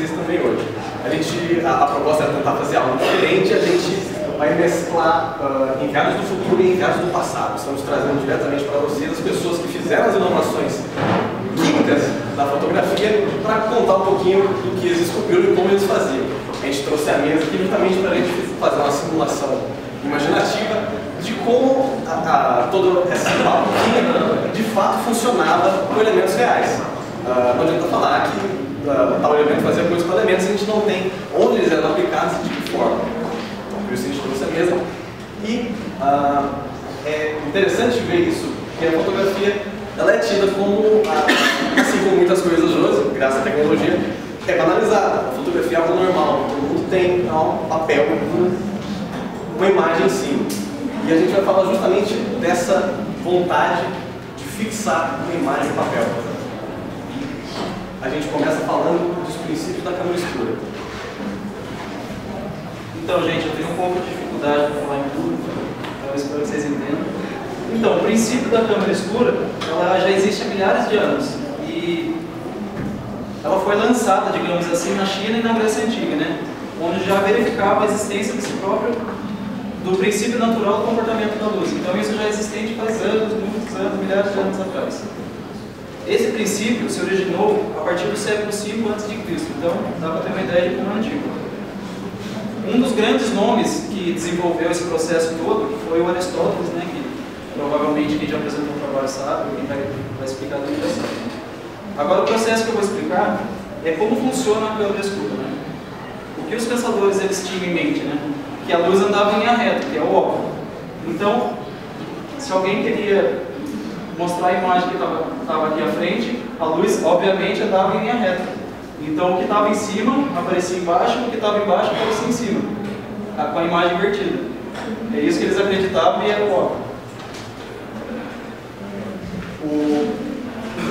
vocês também hoje. A proposta é tentar fazer algo diferente, a gente vai mesclar enviados do futuro e enviados do passado. Estamos trazendo diretamente para vocês as pessoas que fizeram as inovações químicas da fotografia para contar um pouquinho do que eles descobriram e como eles faziam. A gente trouxe a mesa aqui justamente para a gente fazer uma simulação imaginativa de como toda essa alquimia de fato funcionava com elementos reais. Não adianta falar que tal elemento fazia coisas com elementos e a gente não tem onde eles eram aplicados e de que forma. Então, por isso a gente trouxe a mesa. E é interessante ver isso, que a fotografia ela é tida como, assim como muitas coisas hoje, graças à tecnologia, é banalizada. A fotografia é algo normal, todo mundo tem um papel, uma imagem em cima. E a gente vai falar justamente dessa vontade de fixar uma imagem no papel. A gente começa falando dos princípios da câmera escura. Então, gente, eu tenho um pouco de dificuldade para falar em tudo, então eu espero que vocês entendam. Então, o princípio da câmera escura, ela já existe há milhares de anos e ela foi lançada, digamos assim, na China e na Grécia Antiga, né? Onde já verificava a existência desse próprio, do princípio natural do comportamento da luz. Então, isso já é existente faz anos, muitos anos, milhares de anos atrás. Esse princípio se originou a partir do século V a.C., então dá para ter uma ideia de como é antigo. Um dos grandes nomes que desenvolveu esse processo todo foi o Aristóteles, né, que provavelmente quem já apresentou o trabalho sabe, quem vai explicar tudo já sabe. Agora o processo que eu vou explicar é como funciona a câmera escura. Né? O que os pensadores eles tinham em mente, né? Que a luz andava em linha reta, que é o óbvio. Então, se alguém queria mostrar a imagem que estava aqui à frente, a luz obviamente andava em linha reta. Então o que estava em cima aparecia embaixo, o que estava embaixo aparecia em cima, com a imagem invertida. É isso que eles acreditavam e era o óbvio.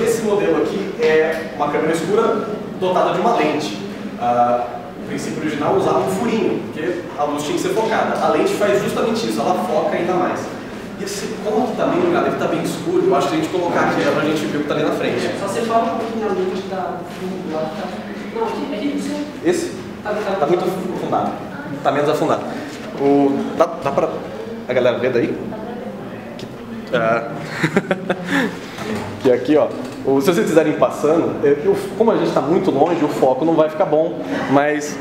Esse modelo aqui é uma câmera escura dotada de uma lente. O princípio original usava um furinho, porque a luz tinha que ser focada. A lente faz justamente isso, ela foca ainda mais. E esse ponto também, o lugar deve estar bem escuro, eu acho que a gente colocar aqui é pra gente ver o que está ali na frente. Só você fala um pouquinho na lente da fundo lá, tá? Não, aqui você... Esse? Tá muito afundado. Tá menos afundado. Dá pra a galera ver daí? Que aqui, ó. Se vocês quiserem ir passando, como a gente está muito longe, o foco não vai ficar bom, mas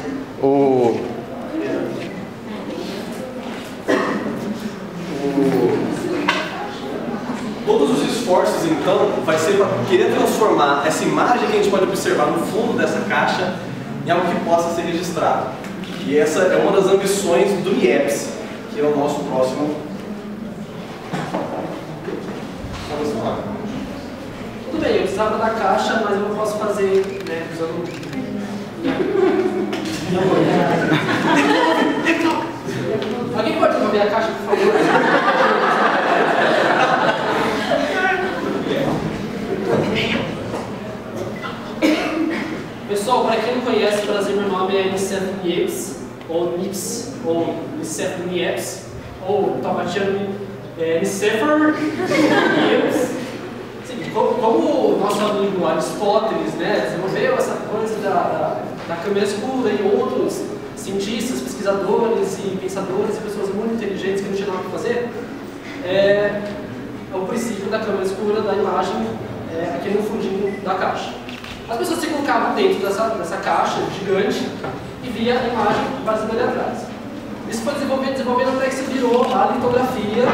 todos os esforços, então, vai ser para querer transformar essa imagem que a gente pode observar no fundo dessa caixa em algo que possa ser registrado. E essa é uma das ambições do NIEPS, que é o nosso próximo. Vamos lá. Tudo bem, eu precisava da caixa, mas eu não posso fazer, né, usando... Alguém pode mover a caixa, por favor? Pessoal, para quem não conhece, Brasil, meu nome é Nicef Niepce, ou Nips, ou Nicef Niepce, ou Tabatiano Nicefer Niepce. Como o nosso amigo Aristóteles, né, desenvolveu essa coisa da câmera escura e outros cientistas, pesquisadores e pensadores e pessoas muito inteligentes que não tinham nada para fazer, é o princípio da câmera escura da imagem aqui no fundinho da caixa. As pessoas se colocavam dentro dessa caixa gigante e via a imagem aparecendo ali atrás. Isso foi desenvolvendo até que se virou a litografia,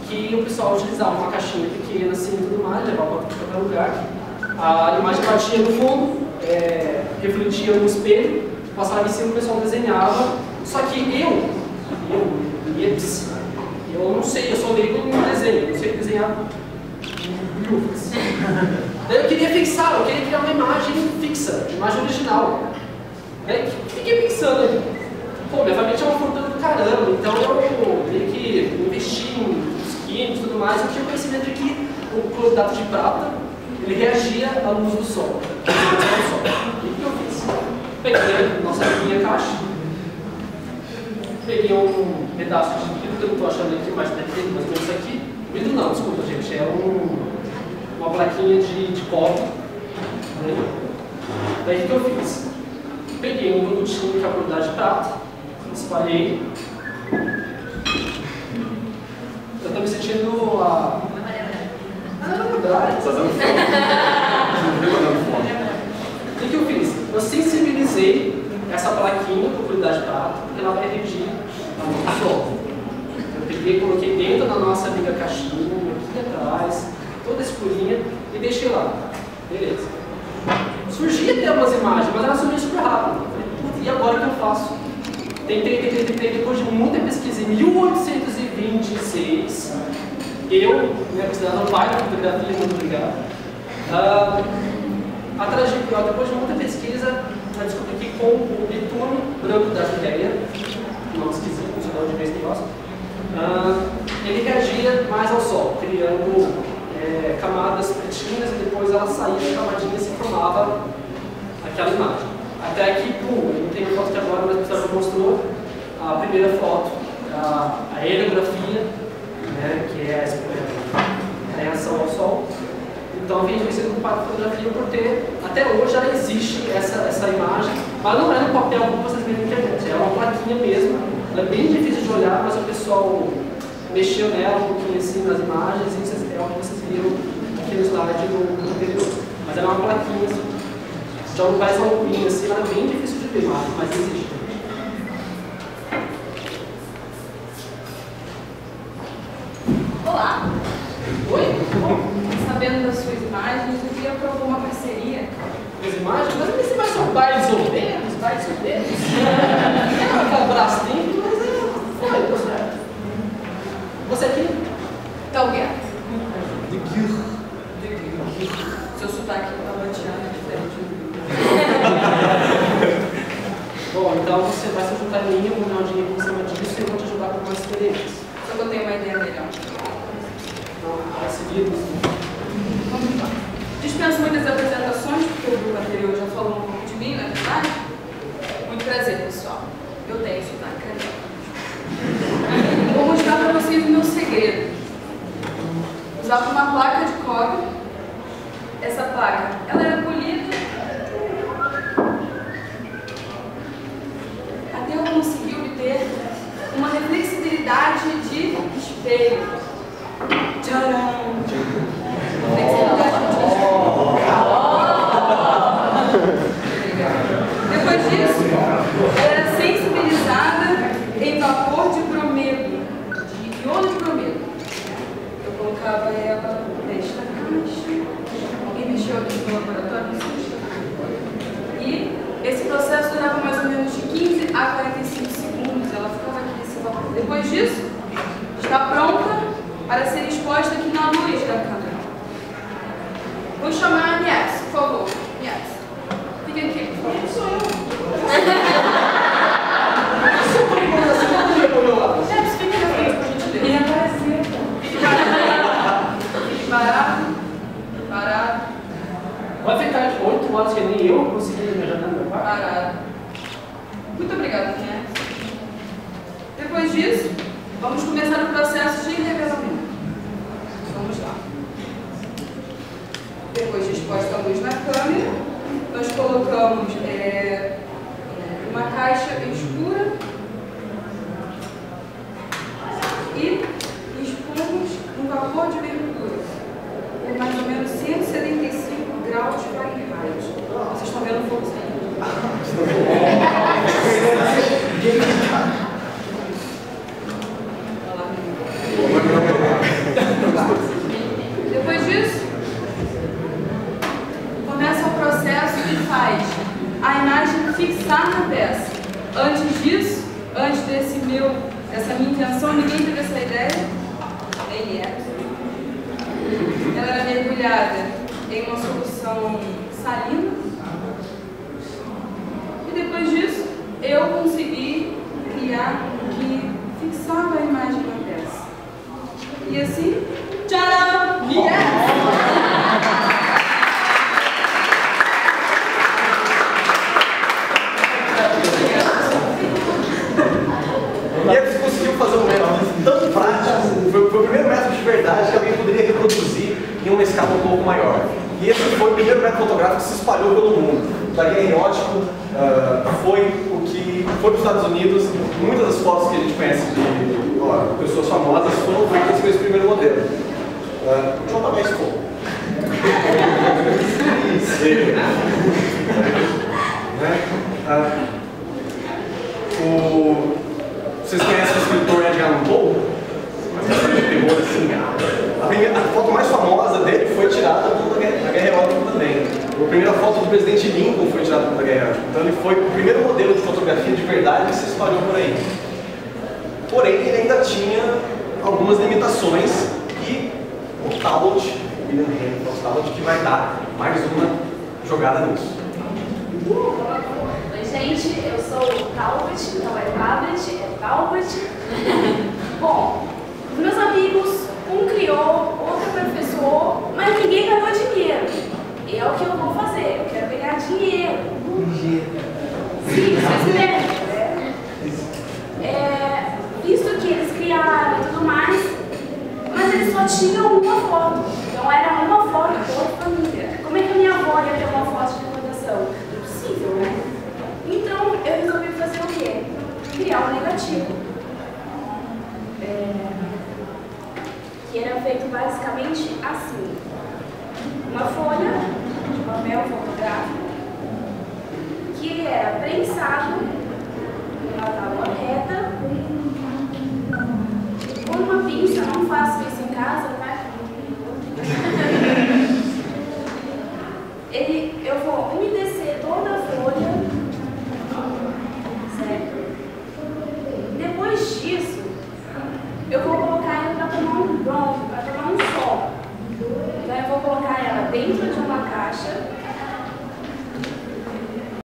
que o pessoal utilizava uma caixinha pequena assim e tudo mais, levava para qualquer lugar. A imagem batia no fundo, refletia no espelho, passava em cima, o pessoal desenhava. Só que eu não sei, eu sou leigo em desenho, eu não sei desenhar luvas. Daí eu queria fixar, eu queria criar uma imagem fixa, imagem original. Daí fiquei pensando, pô, minha família tinha uma fortuna do caramba, então eu meio que investi em químicos e tudo mais, eu tinha conhecimento de que o cloridato de prata, ele reagia à luz do sol. O que eu fiz? Peguei a nossa minha caixa, peguei um pedaço de vidro que eu não estou achando aqui, mas deve ter mais ou menos isso aqui. Vidro não, desculpa gente, é uma plaquinha de copo. Daí o que eu fiz? peguei um produtinho que é a qualidade de prata, espalhei. Eu estou me sentindo a... na verdade. Você está dando fome. O que eu fiz? Eu sensibilizei essa plaquinha com qualidade de prata, porque ela vai regir a luz do sol. Eu peguei, coloquei dentro da nossa amiga caixinha, aqui atrás, toda escurinha, e deixei lá. Beleza. Surgia até algumas imagens, mas ela sumiu super rápido. Eu falei, putz, e agora o que eu faço? Tentei, depois de muita pesquisa, em 1826, eu, considerado o pai da fotografia, muito obrigado, depois de muita pesquisa, eu descobri que com o bitume branco da Judéia, não esquisito, não sei de onde veio esse negócio, ele reagia mais ao sol, criando camadas pretinhas e depois ela saía da camadinha e se formava aquela imagem. Até aqui, não tenho foto aqui agora, mas o professor mostrou a primeira foto, a aerografia, né, que é a reação ao sol. Então, a gente sido culpado de fotografia por ter, até hoje já existe essa imagem, mas não é no papel como vocês veem na internet, é uma plaquinha mesmo, ela é bem difícil de olhar, mas o pessoal mexeu nela um pouquinho assim nas imagens, e é o que vocês viram aqui no slide no anterior. Mas ela é uma plaquinha assim, já não faz uma roupinha assim, ela é bem difícil de ver, mas existe. Olá! Oi, tudo bom? Sabendo das suas imagens, eu queria propor uma parceria. As imagens? Mas esse imagens são bailes solteiros, é aquela Brastemp, mas deu certo. Você aqui? Talguer. De Guir. Seu sotaque tabatiano é diferente. Bom, então você vai se juntar em mim, eu vou dar um dinheiro por cima disso e eu vou te ajudar com mais experiências. Só que eu tenho uma ideia melhor. Então, vai seguir. Vamos lá. Dispenso muitas apresentações, porque o grupo anterior já falou um pouco de mim, na verdade. Muito prazer, pessoal. Eu tenho sotaque carioca. Vou mostrar para vocês o meu segredo. Usava uma placa de cobre. Essa placa, ela era polida até eu conseguir obter uma reflexibilidade de espelho. Tcharam! Reflexibilidade de espelho. Depois disso, ela era sensibilizada em vapor de bromedo, de iodo de bromedo. Eu colocava ela nesta caixa. Alguém mexeu aqui no laboratório? E esse processo durava mais ou menos de 15 a 45 segundos. Ela ficava aqui nesse vapor. Depois disso, está pronta para ser exposta aqui na luz da câmera. Vou chamar a Nies, por favor. Nies, fica aqui, por favor. Sou eu. Nies, fica na frente para a gente ver. Fique parado. Parado. Vai ficar 8 horas que nem eu consegui me jantar no meu quarto? Parado. Muito obrigada, Nies. Depois disso, vamos começar o processo de revelamento. Vamos lá. Depois de exposta a luz na câmera, nós colocamos uma caixa escura e expomos um vapor de mercúrio por mais ou menos 175 graus Fahrenheit. Vocês estão vendo o fogo saindo? Depois disso, começa o processo que faz a imagem fixar na peça. Antes disso, antes dessa minha invenção, ninguém teve essa ideia? Nem é. Ela era mergulhada em uma solução salina. E depois disso, eu consegui criar o que fixava a imagem na peça. E assim, tcharam! E aí você conseguiu fazer um método tão prático, foi o primeiro método de verdade que alguém poderia reproduzir em uma escala um pouco maior. E esse foi o primeiro método fotográfico que se espalhou pelo mundo. O daguerreótipo foi o que foi para os Estados Unidos. Muitas das fotos que a gente conhece de pessoas famosas foram feitas com esse primeiro modelo. Deixa eu apagar esse fogo. Vocês conhecem o escritor Edgar Allan Poe? A foto mais famosa dele foi tirada do daguerreótipo também. A primeira foto do presidente Lincoln foi tirada do daguerreótipo. Então ele foi o primeiro modelo de fotografia de verdade que se espalhou por aí. Porém, ele ainda tinha algumas limitações e o Talbot, William Henry Talbot, que vai dar mais uma jogada nisso. Oi, gente, eu sou o Talbot, não é tablet, é Talbot. Bom, os meus amigos, um criou, outro professor, mas ninguém ganhou dinheiro. E é o que eu vou fazer, eu quero ganhar dinheiro. Sim, vocês querem, né? Visto que eles criaram e tudo mais, mas eles só tinham uma foto. Então era uma foto de toda a família. Como é que a minha avó ia ter uma foto de recordação? Impossível, né? Então eu resolvi fazer o quê? Criar um negativo. Que era feito basicamente assim. Uma folha de papel fotográfico que era prensado numa tábua reta com uma pinça. Não faço isso em casa, tá? Eu vou umedecer toda a folha, certo? Depois disso, eu vou colocar ela para tomar um sol. Então eu vou colocar ela dentro de uma caixa